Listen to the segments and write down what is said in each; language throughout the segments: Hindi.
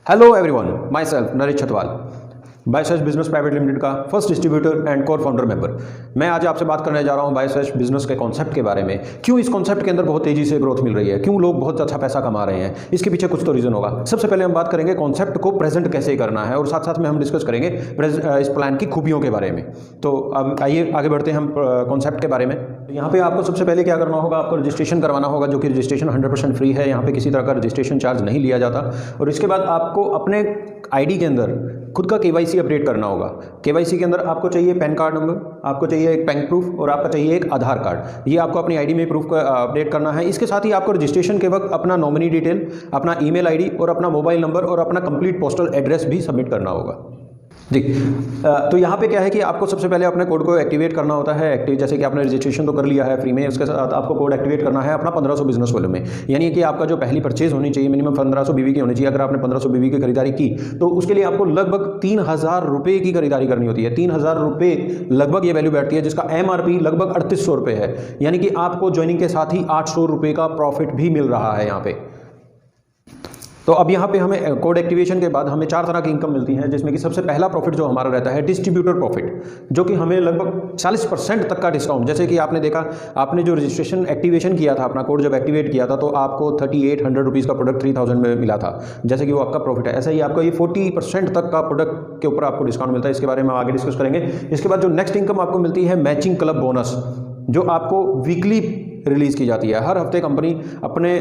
Hello everyone, my self Naresh Chhatwal, Biases business private limited का first distributor and core founder member. मैं आज आपसे बात करने जा रहा हूं बायसेज बिजनेस के कॉन्सेप्ट के बारे में। क्यों इस कॉन्सेप्ट के अंदर बहुत तेजी से ग्रोथ मिल रही है, क्यों लोग बहुत अच्छा पैसा कमा रहे हैं, इसके पीछे कुछ तो रीजन होगा। सबसे पहले हम बात करेंगे कॉन्सेप्ट को प्रेजेंट कैसे करना है और साथ साथ में हम डिस्कस करेंगे इस प्लान की खूबियों के बारे में। तो अब आइए आगे बढ़ते हैं हम कॉन्सेप्ट के बारे में। यहाँ पे आपको सबसे पहले क्या करना होगा, आपको रजिस्ट्रेशन करवाना होगा, जो कि रजिस्ट्रेशन 100% फ्री है। यहाँ पे किसी तरह का रजिस्ट्रेशन चार्ज नहीं लिया जाता। और इसके बाद आपको अपने आईडी के अंदर खुद का केवाईसी अपडेट करना होगा। केवाईसी के अंदर आपको चाहिए पैन कार्ड नंबर, आपको चाहिए एक बैंक प्रूफ और आपका चाहिए एक आधार कार्ड। ये आपको अपनी आईडी में प्रूफ का अपडेट करना है। इसके साथ ही आपको रजिस्ट्रेशन के वक्त अपना नॉमिनी डिटेल, अपना ईमेल आईडी और अपना मोबाइल नंबर और अपना कंप्लीट पोस्टल एड्रेस भी सबमिट करना होगा जी। तो यहाँ पे क्या है कि आपको सबसे पहले अपने कोड को एक्टिवेट करना होता है। जैसे कि आपने रजिस्ट्रेशन तो कर लिया है फ्री में, उसके साथ आपको कोड एक्टिवेट करना है अपना 1500 बिजनेस वॉल्यूम में। यानी कि आपका जो पहली परचेज होनी चाहिए मिनिमम 1500 बीवी की होनी चाहिए। अगर आपने 1500 बीवी की खरीदारी की तो उसके लिए आपको लगभग 3000 रुपये की खरीदारी करनी होती है। 3000 रुपये लगभग ये वैल्यू बैठती है, जिसका MRP लगभग 3800 रुपये है। यानी कि आपको ज्वाइनिंग के साथ ही 800 रुपये का प्रॉफिट भी मिल रहा है यहाँ पे। तो अब यहाँ पे हमें कोड एक्टिवेशन के बाद हमें 4 तरह की इनकम मिलती है, जिसमें कि सबसे पहला प्रॉफिट जो हमारा रहता है डिस्ट्रीब्यूटर प्रॉफिट, जो कि हमें लगभग 40% तक का डिस्काउंट। जैसे कि आपने देखा, आपने जो रजिस्ट्रेशन एक्टिवेशन किया था, अपना कोड जब एक्टिवेट किया था तो आपको 3800 रुपीज़ का प्रोडक्ट 3000 में मिला था, जैसे कि वो आपका प्रॉफिट है। ऐसा ही आपका ये 40% तक का प्रोडक्ट के ऊपर आपको डिस्काउंट मिलता है। इसके बारे में आगे डिस्कस करेंगे। इसके बाद जो नेक्स्ट इनकम आपको मिलती है मैचिंग क्लब बोनस, जो आपको वीकली रिलीज़ की जाती है। हर हफ्ते कंपनी अपने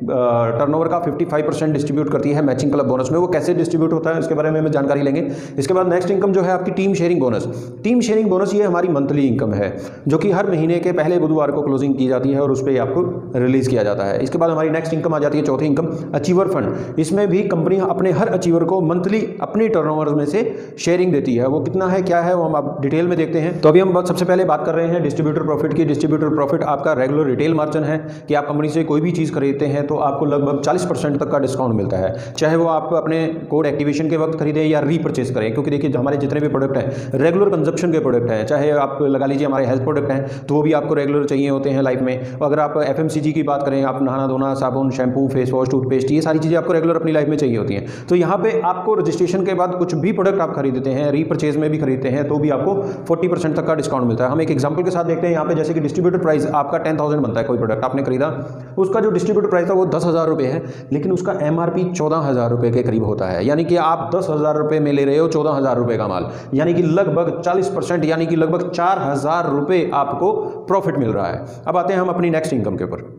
टर्नओवर का 55% डिस्ट्रीब्यूट करती है मैचिंग क्लब बोनस में। वो कैसे डिस्ट्रीब्यूट होता है उसके बारे में जानकारी लेंगे। इसके बाद नेक्स्ट इनकम जो है आपकी team sharing bonus. Team sharing bonus ये हमारी मंथली इनकम है, जो कि हर महीने के पहले बुधवार को क्लोजिंग की जाती है और उस पर आपको रिलीज़ किया जाता है। इसके बाद हमारी नेक्स्ट इनकम आ जाती है, चौथी इनकम अचीवर फंड। इसमें भी कंपनी अपने हर अचीवर को मंथली अपनी टर्नओवर में से शेयरिंग देती है। वो कितना है, क्या है, वो हम आप डिटेल में देखते हैं। तो अभी हम सबसे पहले बात कर रहे हैं डिस्ट्रीब्यूटर प्रॉफिट की। डिस्ट्रीब्यूटर प्रॉफिट आपका रेगुलर रिटेल मार्जिन है कि आप कंपनी से कोई भी चीज़ खरीदते हैं तो आपको लगभग 40% तक का डिस्काउंट मिलता है, चाहे वो आप अपने कोड एक्टिवेशन के वक्त खरीदें या रीपरचेज करें। क्योंकि देखिए हमारे जितने भी प्रोडक्ट हैं रेगुलर कंजप्शन के प्रोडक्ट हैं, चाहे आप लगा लीजिए हमारे हेल्थ प्रोडक्ट हैं तो वो भी आपको रेगुलर चाहिए होते हैं लाइफ में। अगर आप FMCG की बात करें, आप नहाना धोना, साबुन, शैम्पू, फेस वॉश, टूथपेस्ट, ये सारी चीज़ें आपको रेगुलर अपनी लाइफ में चाहिए होती हैं। तो यहाँ पे आपको रजिस्ट्रेशन के बाद कुछ भी प्रोडक्ट आप खरीदते हैं, रीपरचेज में भी खरीदते हैं, तो भी आपको 40% तक का डिस्काउंट मिलता है। हम एक एग्जाम्पल के साथ देखते हैं यहाँ पे। जैसे कि डिस्ट्रीब्यूटर प्राइस आपका 10,000 बनता है, कोई प्रोडक्ट आपने खरीदा, उसका जो डिस्ट्रीब्यूटर प्राइस था वो 10,000 रुपये है, लेकिन उसका MRP 14,000 रुपये के करीब होता है। यानी कि आप 10,000 रुपये में ले रहे हो 14,000 रुपये का माल, यानी कि लगभग 40%, यानी कि लगभग 4,000 रुपये आपको प्रॉफिट मिल रहा है। अब आते हैं हम अपनी नेक्स्ट इनकम के ऊपर।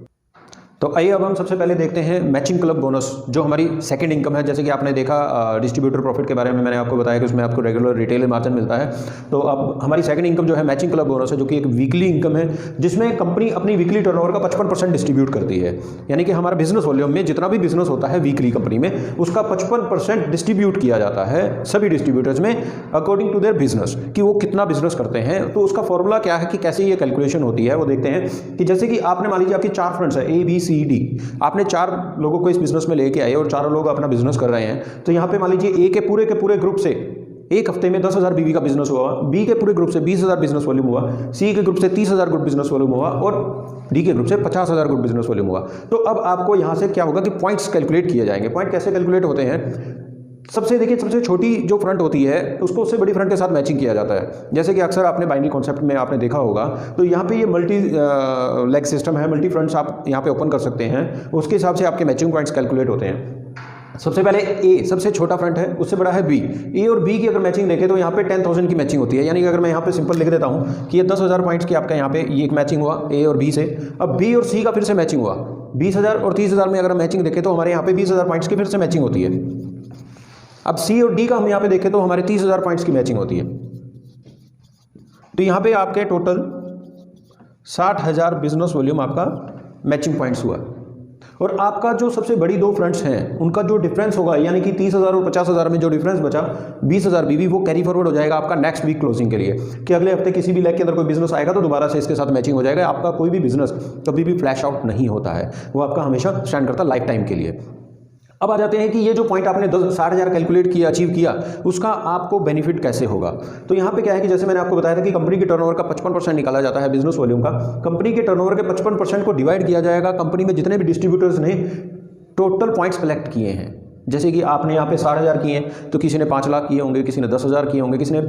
तो आइए अब हम सबसे पहले देखते हैं मैचिंग क्लब बोनस, जो हमारी सेकंड इनकम है। जैसे कि आपने देखा डिस्ट्रीब्यूटर प्रॉफिट के बारे में मैंने आपको बताया कि उसमें आपको रेगुलर रिटेल मार्जिन मिलता है। तो अब हमारी सेकंड इनकम जो है मैचिंग क्लब बोनस है, जो कि एक वीकली इनकम है, जिसमें कंपनी अपनी वीकली टर्नओवर का 55% डिस्ट्रीब्यूट करती है। यानी कि हमारा बिजनेस वॉल्यूम में जितना भी बिजनेस होता है वीकली कंपनी में, उसका 55% डिस्ट्रीब्यूट किया जाता है सभी डिस्ट्रीब्यूटर्स में अकॉर्डिंग टू देयर बिजनेस, कि वो कितना बिजनेस करते हैं। तो उसका फॉर्मूला क्या है कि कैसे ये कैलकुलेशन होती है वो देखते हैं। कि जैसे कि आपने मान लीजिए आपकी 4 फ्रेंड्स है ABCD, आपने 4 लोगों को इस बिजनेस में लेके आए और 4 लोग अपना बिजनेस कर रहे हैं। तो यहाँ पे मान लीजिए A के पूरे ग्रुप से एक हफ्ते में 10,000 बीवी का बिजनेस हुआ, B के पूरे ग्रुप से 20,000 बिजनेस वॉल्यूम हुआ, C के ग्रुप से 30,000 गुड बिजनेस वॉल्यूम हुआ और D के ग्रुप से 50,000 गुड बिजनेस वॉल्यूम हुआ। तो अब आपको यहाँ से क्या होगा कि पॉइंट्स कैलकुलेट किए जाएंगे। पॉइंट कैसे कैलकुलेट होते हैं? सबसे छोटी जो फ्रंट होती है उसको उससे बड़ी फ्रंट के साथ मैचिंग किया जाता है। जैसे कि अक्सर आपने बाइनरी कॉन्सेप्ट में आपने देखा होगा, तो यहाँ पे ये मल्टी लेग सिस्टम है, मल्टी फ्रंट्स आप यहाँ पे ओपन कर सकते हैं। उसके हिसाब से आपके मैचिंग पॉइंट्स कैलकुलेट होते हैं। सबसे पहले A सबसे छोटा फ्रंट है, उससे बड़ा है B। A और B की अगर मैचिंग देखें तो यहाँ पे 10,000 की मैचिंग होती है। यानी कि अगर मैं यहाँ पे सिंपल लिख देता हूँ कि ये 10,000 पॉइंट्स की आपका यहाँ पे ये एक मैचिंग हुआ A और B से। अब B और C का फिर से मैचिंग हुआ 20,000 और 30,000 में अगर मैचिंग देखें तो हमारे यहाँ पे 20,000 पॉइंट्स की फिर से मैचिंग होती है। अब C और D का हम यहाँ पे देखें तो हमारे 30,000 पॉइंट्स की मैचिंग होती है। तो यहाँ पे आपके टोटल 60,000 बिजनेस वॉल्यूम आपका मैचिंग पॉइंट्स हुआ। और आपका जो सबसे बड़ी 2 फ्रंट्स हैं उनका जो डिफरेंस होगा, यानी कि 30,000 और 50,000 में जो डिफरेंस बचा 20,000 बीवी, वो कैरी फॉरवर्ड हो जाएगा आपका नेक्स्ट वीक क्लोजिंग के लिए। कि अगले हफ्ते किसी भी लेग के अंदर कोई बिजनेस आएगा तो दोबारा से इसके साथ मैचिंग हो जाएगा। आपका कोई भी बिजनेस कभी भी फ्लैश आउट नहीं होता है, वो आपका हमेशा स्टैंड करता है लाइफ टाइम के लिए। अब आ जाते हैं कि ये जो पॉइंट आपने 60,000 कैलकुलेट किया, अचीव किया, उसका आपको बेनिफिट कैसे होगा। तो यहाँ पे क्या है कि जैसे मैंने आपको बताया था कि कंपनी के टर्नओवर का 55% निकाला जाता है बिजनेस वॉल्यूम का। कंपनी के टर्नओवर के 55% को डिवाइड किया जाएगा कंपनी में जितने भी डिस्ट्रीब्यूटर्स ने टोटल पॉइंट्स कलेक्ट किए हैं। जैसे कि आपने यहाँ पे 60,000 किए हैं तो किसी ने 5 लाख किए होंगे, किसी ने 10,000 किए होंगे, किसी ने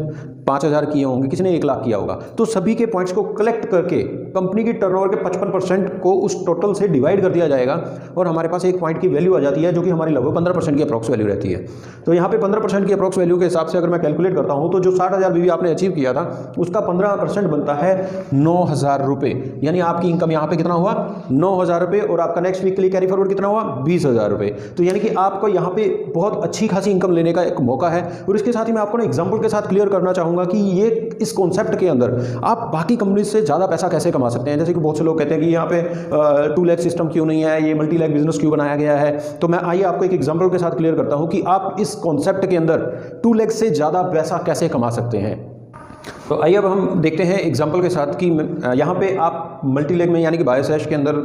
5,000 किए होंगे, किसी ने 1 लाख किया होगा। तो सभी के पॉइंट्स को कलेक्ट करके कंपनी की टर्नओवर के 55% को उस टोटल से डिवाइड कर दिया जाएगा और हमारे पास एक पॉइंट की वैल्यू आ जाती है जो कि हमारी लगभग 15% की अप्रॉक्स वैल्यू रहती है। तो यहाँ पे 15% की अप्रॉक्स वैल्यू के हिसाब से अगर मैं कैलकुलेट करता हूँ तो जो 60,000 बीवी आपने अचीव किया था उसका 15% बनता है 9,000 रुपये। यानी आपकी इनकम यहाँ पे कितना हुआ 9,000 रुपये और आपका नेक्स्ट वीक के लिए कैरी फॉरवर्ड कितना हुआ 20,000 रुपये। तो यानी कि आपको यहाँ पे बहुत अच्छी खासी इनकम लेने का एक मौका है। और इसके साथ ही मैं आपको ना एग्जांपल के साथ क्लियर करना चाहूँगा कि ये इस कॉन्सेप्ट के अंदर आप बाकी कंपनीज से ज़्यादा पैसा कैसे कमा सकते हैं। जैसे कि बहुत से लोग कहते हैं कि यहाँ पे 2 लाख सिस्टम क्यों नहीं है, ये मल्टी लाख बिजनेस क्यों बनाया गया है। तो मैं आइए आपको एक एग्जांपल के साथ क्लियर करता हूँ कि आप इस कॉन्सेप्ट के अंदर 2 लाख से ज़्यादा पैसा कैसे कमा सकते हैं। तो आइए अब हम देखते हैं एग्जांपल के साथ कि यहाँ पे आप मल्टी लेग में यानी कि बायोसैश के अंदर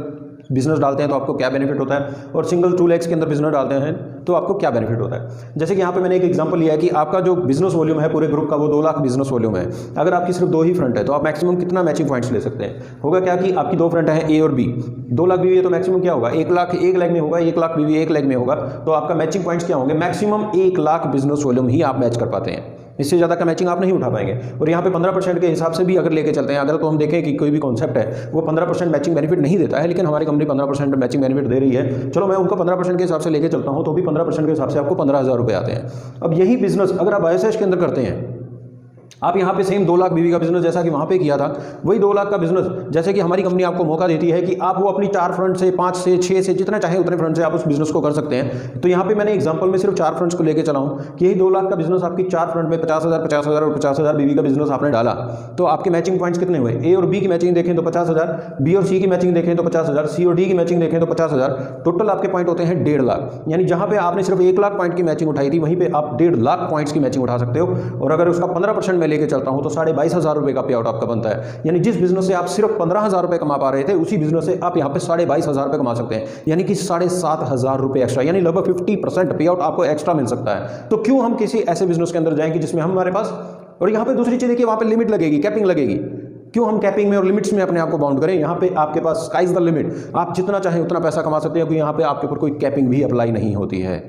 बिजनेस डालते हैं तो आपको क्या बेनिफिट होता है और सिंगल 2 लाख के अंदर बिजनेस डालते हैं तो आपको क्या बेनिफिट होता है। जैसे कि यहाँ पे मैंने एक एग्जांपल लिया है कि आपका जो बिजनेस वॉल्यूम है पूरे ग्रुप का वो 2 लाख बिजनेस वॉल्यूम है। अगर आपकी सिर्फ 2 ही फ्रंट है तो आप मैक्सिमम कितना मैचिंग पॉइंट्स ले सकते हैं। होगा क्या कि आपकी 2 फ्रंट है ए और बी, 2 लाख बीवी है तो मैक्सिमम क्या होगा 1 लाख 1 लाख में होगा, 1 लाख बीवी 1 लाख में होगा। तो आपका मैचिंग पॉइंट्स क्या होंगे, मैक्सिमम 1 लाख बिजनेस वॉल्यूम ही आप मैच कर पाते हैं, इससे ज़्यादा का मैचिंग आप नहीं उठा पाएंगे। और यहाँ पे 15% के हिसाब से भी अगर लेके चलते हैं, अगर तो हम देखें कि कोई भी कॉन्सेप्ट है वो 15% मैचिंग बेनिफिट नहीं देता है, लेकिन हमारी कंपनी 15% मैचिंग बेनिफिट दे रही है, चलो मैं उनको 15% के हिसाब से लेके चलता हूँ तो भी 15% के हिसाब से आपको 15,000 रुपये आते हैं। अब यही बिजनेस अगर आप बायोसैश के अंदर करते हैं, आप यहाँ पे सेम 2 लाख बीवी का बिजनेस जैसा कि वहाँ पे किया था वही 2 लाख का बिजनेस जैसे कि हमारी कंपनी आपको मौका देती है कि आप वो अपनी 4 फ्रंट से 5 से 6 से जितना चाहे उतने फ्रंट से आप उस बिजनेस को कर सकते हैं। तो यहाँ पे मैंने एग्जांपल में सिर्फ 4 फ्रंट्स को लेके चला हूँ कि यही 2 लाख का बिजनेस आपकी 4 फ्रंट में 50,000 50,000 और 50,000 बीवी का बिजनेस आपने डाला तो आपके मैचिंग पॉइंट्स कितने हुए, ए और बी की मैचिंग देखें तो 50,000, बी और सी की मैचिंग देखें तो 50,000, सी और डी की मैचिंग देखें तो 50,000, टोटल आपके पॉइंट होते हैं 1.5 लाख। यानी जहाँ पे आपने सिर्फ 1 लाख पॉइंट की मैचिंग उठाई थी वहीं पर आप 1.5 लाख पॉइंट्स की मैचिंग उठा सकते हो। और अगर उसका 15% में लेके चलता हूँ तो 22,500 रुपये का पे आउट आपका बनता है। यानी जिस बिजनेस से आप सिर्फ 15,000 रुपये कमा पा रहे थे उसी बिजनेस से आप यहाँ पे 22,500 रुपये कमा सकते हैं, यानी कि 7,500 रुपये एक्स्ट्रा, यानी लगभग 50% पे आउट आपको एक्स्ट्रा मिल सकता है। तो क्यों हम किसी ऐसे बिजनेस के अंदर जाएंगे जिसमें हमारे पास, और यहाँ पे दूसरी चीज देखिए वहाँ पे लिमिट लगेगी, कैपिंग लगेगी। क्यों हम कैपिंग में और लिमिट्स में अपने आप को बाउंड करें। यहाँ पे आपके पास स्काई इज द लिमिट, आप जितना चाहें उतना पैसा कमा सकते हैं क्योंकि यहाँ पे आपके ऊपर कोई कैपिंग भी अप्लाई नहीं होती है।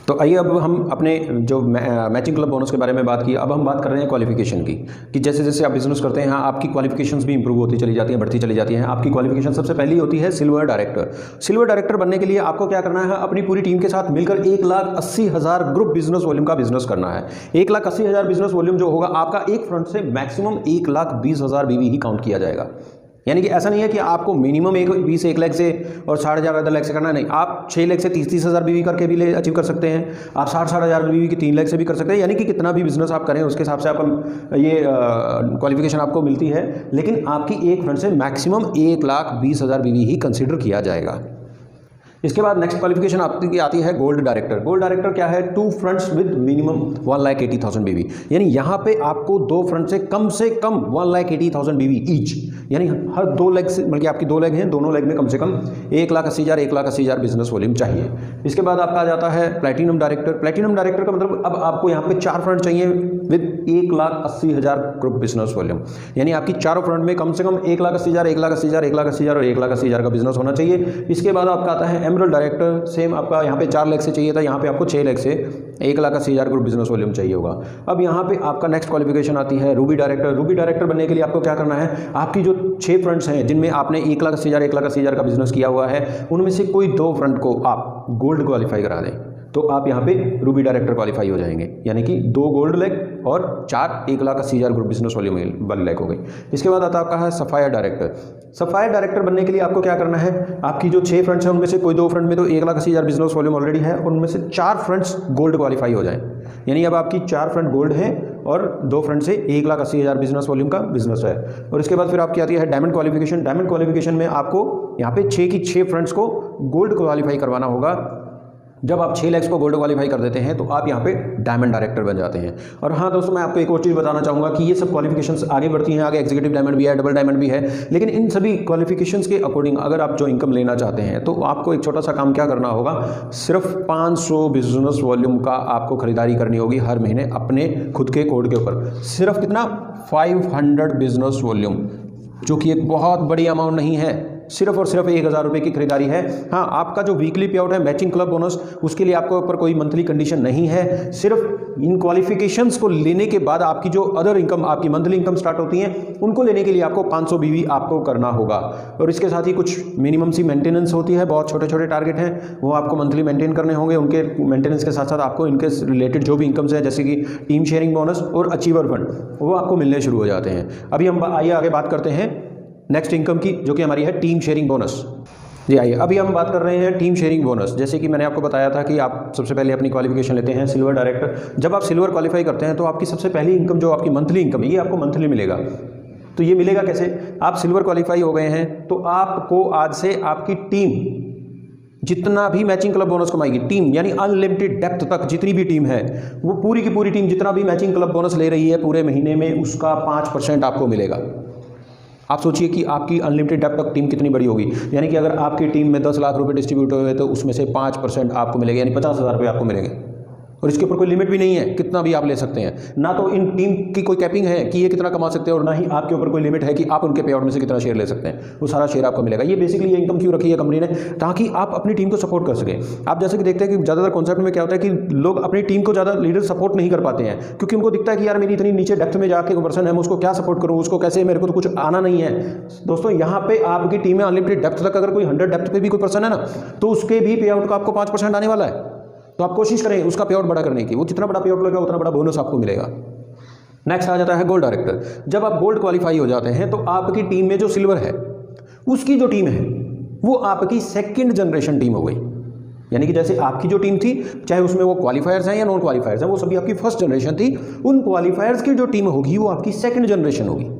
तो आइए अब हम अपने जो मैचिंग क्लब बोनस के बारे में बात की, अब हम बात कर रहे हैं क्वालिफिकेशन की कि जैसे जैसे आप बिजनेस करते हैं आपकी क्वालिफिकेशंस भी इंप्रूव होती चली जाती हैं, बढ़ती चली जाती हैं। आपकी क्वालिफिकेशन सबसे पहली होती है सिल्वर डायरेक्टर। सिल्वर डायरेक्टर बनने के लिए आपको क्या करना है, अपनी पूरी टीम के साथ मिलकर 1,80,000 ग्रुप बिजनेस वॉल्यूम का बिजनेस करना है। 1,80,000 बिजनेस वॉल्यूम जो होगा आपका एक फ्रंट से मैक्सिमम 1,20,000 बीवी ही काउंट किया जाएगा। यानी कि ऐसा नहीं है कि आपको मिनिमम 1 लाख से और 60,000 लाख से करना, नहीं, आप 6 लाख से 30,000 बीवी करके भी अचीव कर सकते हैं। आप 60,000 बीवी की 3 लाख से भी कर सकते हैं। यानी कि कितना भी बिजनेस आप करें उसके हिसाब से आपका ये क्वालिफिकेशन आपको मिलती है, लेकिन आपकी एक फ्रंट से मैक्सिमम 1,20,000 बीवी ही कंसिडर किया जाएगा। इसके बाद नेक्स्ट क्वालिफिकेशन आपकी आती है गोल्ड डायरेक्टर। गोल्ड डायरेक्टर क्या है, 2 फ्रंट्स विद मिनिमम 1,80,000 बीवी। यानी यहाँ पे आपको 2 फ्रंट से कम 1,80,000 बीवी ईच, यानी हर 2 लेग से, बल्कि आपकी 2 लेग हैं, दोनों लेग में कम से कम 1,80,000 1,80,000 बिजनेस वॉल्यूम चाहिए। इसके बाद आपका आ जाता है प्लैटिनम डायरेक्टर। प्लैटिनम डायरेक्टर का मतलब अब आपको यहाँ पे 4 फ्रंट चाहिए विद 1,80,000 ग्रुप बिजनेस वॉल्यूम। यानी आपकी चारों फ्रंट में कम से कम 1,80,000 1,80,000 1,80,000 और 1,80,000 का बिजनेस होना चाहिए। इसके बाद आपका आता है एमरल्ड डायरेक्टर। सेम आपका यहाँ पे 4 लाख से चाहिए था, यहाँ पे आपको 6 लाख से 1,80,000 ग्रुप बिजनेस वॉल्यूम चाहिए होगा। अब यहाँ पे आपका नेक्स्ट क्वालिफिकेशन आती है रूबी डायरेक्टर। रूबी डायरेक्टर बनने के लिए आपको क्या करना है, आपकी जो 6 फ्रंट्स हैं जिनमें आपने 1,80,000 1,80,000 का बिजनेस किया हुआ है उनमें से कोई 2 फ्रंट को आप गोल्ड क्वालिफाई करा दें तो आप यहाँ पे रूबी डायरेक्टर क्वालिफाई हो जाएंगे। यानी कि 2 गोल्ड लेग और 4 1,80,000 ग्रुप बिजनेस वॉल्यूम वाली लेग हो गई। इसके बाद आता आपका है सफायर डायरेक्टर। सफायर डायरेक्टर बनने के लिए आपको क्या करना है, आपकी जो 6 फ्रंट्स हैं उनमें से कोई 2 फ्रंट में तो 1,80,000 बिजनेस वॉल्यूम ऑलरेडी है और उनमें से 4 फ्रंट्स गोल्ड क्वालिफाई हो जाए। यानी अब आपकी 4 फ्रंट गोल्ड है और 2 फ्रंट से 1,80,000 बिजनेस वॉल्यूम का बिजनेस है। और इसके बाद फिर आपकी आती है डायमंड क्वालिफिकेशन। डायमंड क्वालिफिकेशन में आपको यहाँ पे 6 की 6 फ्रंट्स को गोल्ड क्वालिफाई करवाना होगा। जब आप 6 लाख को गोल्ड क्वालिफाई कर देते हैं तो आप यहाँ पे डायमंड डायरेक्टर बन जाते हैं। और हाँ दोस्तों, मैं आपको एक और चीज़ बताना चाहूँगा कि ये सब क्वालिफिकेशंस आगे बढ़ती हैं, आगे एग्जीक्यूटिव डायमंड भी है, डबल डायमंड भी है, लेकिन इन सभी क्वालिफिकेशंस के अकॉर्डिंग अगर आप जो इनकम लेना चाहते हैं तो आपको एक छोटा सा काम क्या करना होगा, सिर्फ 500 बिजनेस वॉल्यूम का आपको खरीदारी करनी होगी हर महीने अपने खुद के कोड के ऊपर। सिर्फ कितना, 500 बिजनेस वॉल्यूम, जो कि एक बहुत बड़ी अमाउंट नहीं है। सिर्फ और सिर्फ 1000 रुपये की खरीदारी है। हाँ, आपका जो वीकली पे आउट है मैचिंग क्लब बोनस, उसके लिए आपके ऊपर कोई मंथली कंडीशन नहीं है। सिर्फ इन क्वालिफिकेशंस को लेने के बाद आपकी जो अदर इनकम, आपकी मंथली इनकम स्टार्ट होती हैं, उनको लेने के लिए आपको 500 बीवी आपको करना होगा। और इसके साथ ही कुछ मिनिमम सी मेंटेनेंस होती है, बहुत छोटे छोटे टारगेट हैं, वो आपको मंथली मेंटेन करने होंगे। उनके मेंटेनेंस के साथ साथ आपको इनके रिलेटेड जो भी इनकम्स हैं, जैसे कि टीम शेयरिंग बोनस और अचीवर फंड, वो आपको मिलने शुरू हो जाते हैं। अभी हम आइए आगे बात करते हैं नेक्स्ट इनकम की, जो कि हमारी है टीम शेयरिंग बोनस। जी आइए, अभी हम बात कर रहे हैं टीम शेयरिंग बोनस। जैसे कि मैंने आपको बताया था कि आप सबसे पहले अपनी क्वालिफिकेशन लेते हैं सिल्वर डायरेक्टर। जब आप सिल्वर क्वालिफाई करते हैं तो आपकी सबसे पहली इनकम, जो आपकी मंथली इनकम है, ये आपको मंथली मिलेगा। तो ये मिलेगा कैसे? आप सिल्वर क्वालिफाई हो गए हैं तो आपको आज से आपकी टीम जितना भी मैचिंग क्लब बोनस कमाएगी, टीम यानी अनलिमिटेड डेप्थ तक जितनी भी टीम है, वो पूरी की पूरी टीम जितना भी मैचिंग क्लब बोनस ले रही है पूरे महीने में, उसका 5% आपको मिलेगा। आप सोचिए कि आपकी अनलिमिटेड डेप्थ तक टीम कितनी बड़ी होगी। यानी कि अगर आपकी टीम में 10 लाख रुपए डिस्ट्रीब्यूट हुए तो उसमें से 5% आपको मिलेगा, यानी 50,000 रुपये आपको मिलेंगे। और इसके ऊपर कोई लिमिट भी नहीं है, कितना भी आप ले सकते हैं। ना तो इन टीम की कोई कैपिंग है कि ये कितना कमा सकते हैं, और ना ही आपके ऊपर कोई लिमिट है कि आप उनके पे आउट में से कितना शेयर ले सकते हैं। वो सारा शेयर आपको मिलेगा। ये बेसिकली ये इनकम क्यों रखी है कंपनी ने, ताकि आप अपनी टीम को सपोर्ट कर सकें। आप जैसे कि देखते हैं कि ज़्यादातर कॉन्सेप्ट में क्या होता है कि लोग अपनी टीम को ज़्यादा लीडर सपोर्ट नहीं कर पाते हैं, क्योंकि उनको दिखता है कि यार मेरी इतनी नीचे डेप्थ में जाके पर्सन है, मैं उसको क्या सपोर्ट करूँ, उसको कैसे, मेरे को तो कुछ आना नहीं है। दोस्तों, यहाँ पे आपकी टीम में अनलिमिटेड डेप्थ तक अगर कोई 100 डेप्थ पे भी कोई पर्सन है ना, तो उसके भी पे आउट का आपको 5% आने वाला है। तो आप कोशिश करें उसका पे आउट बड़ा करने की। वो जितना बड़ा पे आउट लगेगा उतना बड़ा बोनस आपको मिलेगा। नेक्स्ट आ जाता है गोल्ड डायरेक्टर। जब आप गोल्ड क्वालिफाई हो जाते हैं तो आपकी टीम में जो सिल्वर है, उसकी जो टीम है वो आपकी सेकंड जनरेशन टीम हो गई। यानी कि जैसे आपकी जो टीम थी, चाहे उसमें वो क्वालिफायर्स हैं या नॉन क्वालिफायर्स हैं, वो सभी आपकी फर्स्ट जनरेशन थी। उन क्वालिफायर्स की जो टीम होगी वो आपकी सेकंड जनरेशन होगी।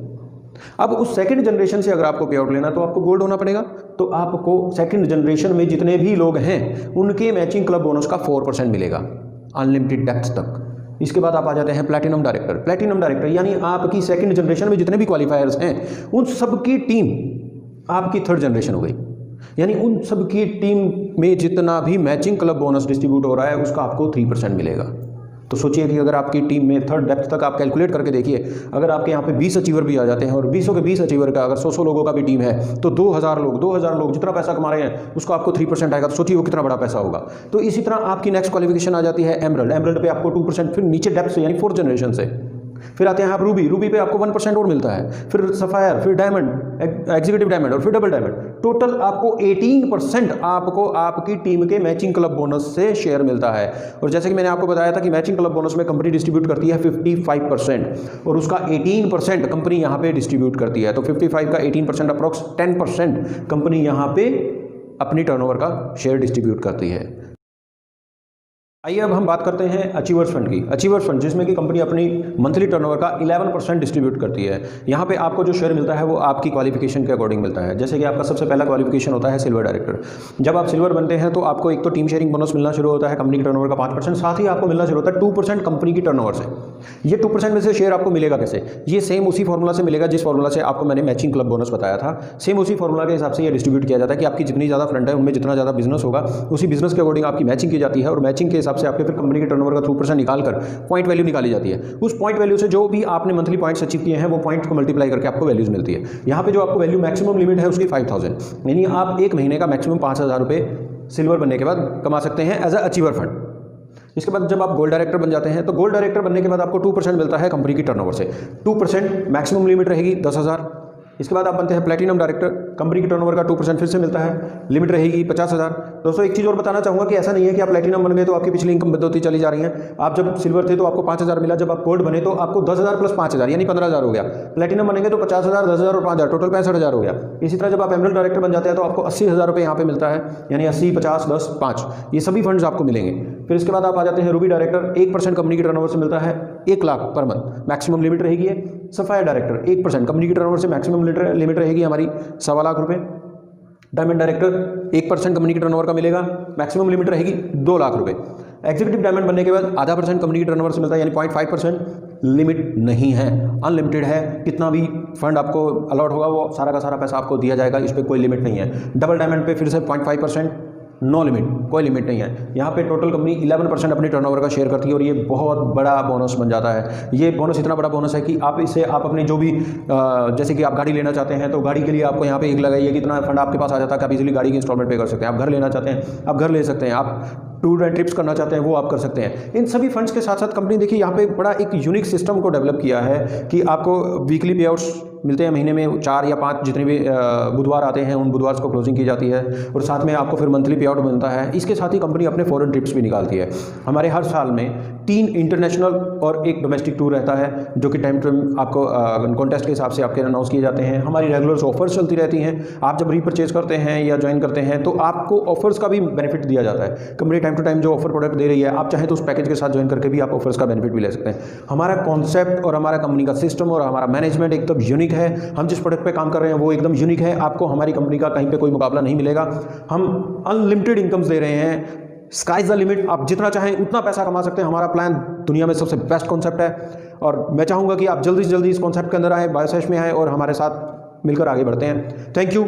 अब उस सेकंड जनरेशन से अगर आपको पे आउट लेना तो आपको गोल्ड होना पड़ेगा। तो आपको सेकंड जनरेशन में जितने भी लोग हैं उनके मैचिंग क्लब बोनस का 4% मिलेगा, अनलिमिटेड डेप्थ तक। इसके बाद आप आ जाते हैं प्लैटिनम डायरेक्टर। प्लैटिनम डायरेक्टर यानी आपकी सेकंड जनरेशन में जितने भी क्वालिफायर्स हैं उन सबकी टीम आपकी थर्ड जनरेशन हो गई। यानी उन सबकी टीम में जितना भी मैचिंग क्लब बोनस डिस्ट्रीब्यूट हो रहा है उसका आपको 3% मिलेगा। तो सोचिए कि अगर आपकी टीम में थर्ड डेप्थ तक आप कैलकुलेट करके देखिए, अगर आपके यहाँ पे 20 अचीवर भी आ जाते हैं और 20 के 20 अचीवर का अगर 100 लोगों का भी टीम है तो 2000 लोग जितना पैसा कमा रहे हैं उसको आपको 3% आएगा। तो सोचिए वो कितना बड़ा पैसा होगा। तो इसी तरह आपकी नेक्स्ट क्वालिफिकेशन आ जाती है एमरल्ड। एमरल्ड पे आपको 2%, फिर नीचे डेप्थ से यानी 4th जनरेशन से फिर आते हैं आप रूबी। रूबी पे आपको 1% और मिलता है, फिर सफायर, फिर डायमंड, एग्जीक्यूटिव डायमंड और फिर डबल डायमंड। टोटल आपको 18% आपको आपकी टीम के मैचिंग क्लब बोनस से शेयर मिलता है। और जैसे कि मैंने आपको बताया था कि मैचिंग क्लब बोनस में कंपनी डिस्ट्रीब्यूट करती है 55% और उसका 18% कंपनी यहाँ पे डिस्ट्रीब्यूट करती है। तो 55 का 18% अप्रॉक्स 10% कंपनी यहाँ पे अपनी टर्नओवर का शेयर डिस्ट्रीब्यूट करती है। आइए अब हम बात करते हैं अचीवर्स फंड की। अचीवर्स फंड जिसमें कि कंपनी अपनी मंथली टर्नओवर का 11% डिस्ट्रीब्यूट करती है। यहाँ पे आपको जो शेयर मिलता है वो आपकी क्वालिफिकेशन के अकॉर्डिंग मिलता है। जैसे कि आपका सबसे पहला क्वालिफिकेशन होता है सिल्वर डायरेक्टर। जब आप सिल्वर बनते हैं तो आपको एक तो टीम शेयरिंग बोनस मिलना शुरू होता है कंपनी की टर्नओवर का 5%, साथ ही आपको मिलना शुरू होता है 2% कंपनी की टर्नओवर से। ये 2% में से शेयर आपको मिलेगा कैसे? ये सेम उसी फॉर्मूला से मिलेगा जिस फॉर्मूला से आपको मैंने मैचिंग क्लब बोनस बताया था। सेम उसी फॉर्मूला के हिसाब से ये डिस्ट्रीब्यूट किया जाता है कि आपकी जितनी ज़्यादा फ्रंट है उनमें जितना ज़्यादा बिजनेस होगा उसी बिजनेस के अकॉर्डिंग आपकी मैचिंग की जाती है। और मैचिंग के हिसाब से आपके फिर कंपनी के टर्नओवर का 2% निकालकर पॉइंट वैल्यू निकाली जाती है। उस पॉइंट वैल्यू से जो भी आपने मंथली पॉइंट्स अचीव किए हैं वो पॉइंट को मल्टीप्लाई करके आपको वैल्यूज मिलती है। यहाँ पे जो आपको वैल्यू मैक्सिमम लिमिट है उसकी 5000, यानी आप एक महीने का मैक्सिमम 5000 रुपये सिल्वर बनने के बाद कमा सकते हैं एज अ अचीवर फंड। इसके बाद जब आप गोल्ड डायरेक्टर बन जाते हैं तो गोल्ड डायरेक्टर बनने के बाद आपको 2% मिलता है कंपनी की टर्नओवर से। 2% मैक्सिमम लिमिट रहेगी 10,000। इसके बाद आप बनते हैं प्लैटिनम डायरेक्टर। कंपनी की टर्नओवर का 2% फिर से मिलता है, लिमिट रहेगी 50,000। दोस्तों एक चीज़ और बताना चाहूँगा कि ऐसा नहीं है कि आप प्लैटिनम बन गए तो आपकी पिछली इनकम बंद होती चली जा रही है। आप जब सिल्वर थे तो आपको 5,000 मिला, जब आप गोल्ड बने तो आपको 10,000 प्लस 5,000 यानी 15,000 हो गया। प्लैटिनम बनेंगे तो 50,000, 10,000 और 5,000 टोटल 65,000 हो गया। इसी तरह जब आप एमरल्ड डायरेक्टर बन जाते हैं तो आपको 80,000 रुपये यहाँ पे मिलता है, यानी 80, 50, 10, 5 ये सभी फंड्स आपको मिलेंगे। फिर इसके बाद आप आ जाते हैं रूबी डायरेक्टर। 1% कंपनी की टर्नओवर से मिलता है, 1 lakh per month maximum limit रहेगी। सफायर डायरेक्टर 1% कंपनी की टर्नओवर से मैक्सिमम लिमिट रहेगी हमारी 1.25 लाख रुपए। डायमंड डायरेक्टर 1% कंपनी की टर्नओवर का मिलेगा, मैक्सिमम लिमिट रहेगी 2 लाख रुपए। एग्जीक्यूटिव डायमंड बनने के बाद 0.5% कंपनी की टर्नओवर से मिलता है, यानी 0.5%। लिमिट नहीं है, अनलिमिटेड है। कितना भी फंड आपको अलॉट होगा वो सारा का सारा पैसा आपको दिया जाएगा, इस पर कोई लिमिट नहीं है। डबल डायमंड पे फिर से 0.5%, नो लिमिट, कोई लिमिट नहीं है। यहाँ पे टोटल कंपनी 11% अपनी टर्नओवर का शेयर करती है और ये बहुत बड़ा बोनस बन जाता है। ये बोनस इतना बड़ा बोनस है कि आप इससे आप अपने जो भी जैसे कि आप गाड़ी लेना चाहते हैं तो गाड़ी के लिए आपको यहाँ पे एक लगाइए कि इतना फंड आपके पास आ जाता है कि आप इजीली गाड़ी की इंस्टॉलमेंट पे कर सकते हैं। आप घर लेना चाहते हैं आप घर ले सकते हैं, आप टूर एंड ट्रिप्स करना चाहते हैं वो आप कर सकते हैं। इन सभी फंड्स के साथ साथ कंपनी देखिए यहाँ पे बड़ा एक यूनिक सिस्टम को डेवलप किया है कि आपको वीकली पे आउट्स मिलते हैं, महीने में 4 या 5 जितने भी बुधवार आते हैं उन बुधवार को क्लोजिंग की जाती है और साथ में आपको फिर मंथली पे आउट मिलता है। इसके साथ ही कंपनी अपने फॉरेन ट्रिप्स भी निकालती है। हमारे हर साल में 3 इंटरनेशनल और 1 डोमेस्टिक टूर रहता है जो कि टाइम टू टाइम आपको कॉन्टेस्ट के हिसाब से आपके अनाउंस किए जाते हैं। हमारी रेगुलर ऑफर्स चलती रहती हैं। आप जब रीपरचेज करते हैं या ज्वाइन करते हैं तो आपको ऑफर्स का भी बेनिफिट दिया जाता है। कंपनी टाइम टू टाइम जो ऑफर प्रोडक्ट दे रही है आप चाहें तो उस पैकेज के साथ ज्वाइन करके भी आप ऑफर्स का बेनिफिट भी ले सकते हैं। हमारा कॉन्सेप्ट और हमारा कंपनी का सिस्टम और हमारा मैनेजमेंट एकदम यूनिक है। हम जिस प्रोडक्ट पे काम कर रहे हैं वो एकदम यूनिक है। आपको हमारी कंपनी का कहीं पे कोई मुकाबला नहीं मिलेगा। हम अनलिमिटेड इनकम्स दे रहे हैं। स्काई इज द लिमिट, आप जितना चाहें उतना पैसा कमा सकते हैं। हमारा प्लान दुनिया में सबसे बेस्ट कॉन्सेप्ट है और मैं चाहूँगा कि आप जल्दी से जल्दी इस कॉन्सेप्ट के अंदर आए, बायोसेश में आए और हमारे साथ मिलकर आगे बढ़ते हैं। Thank you.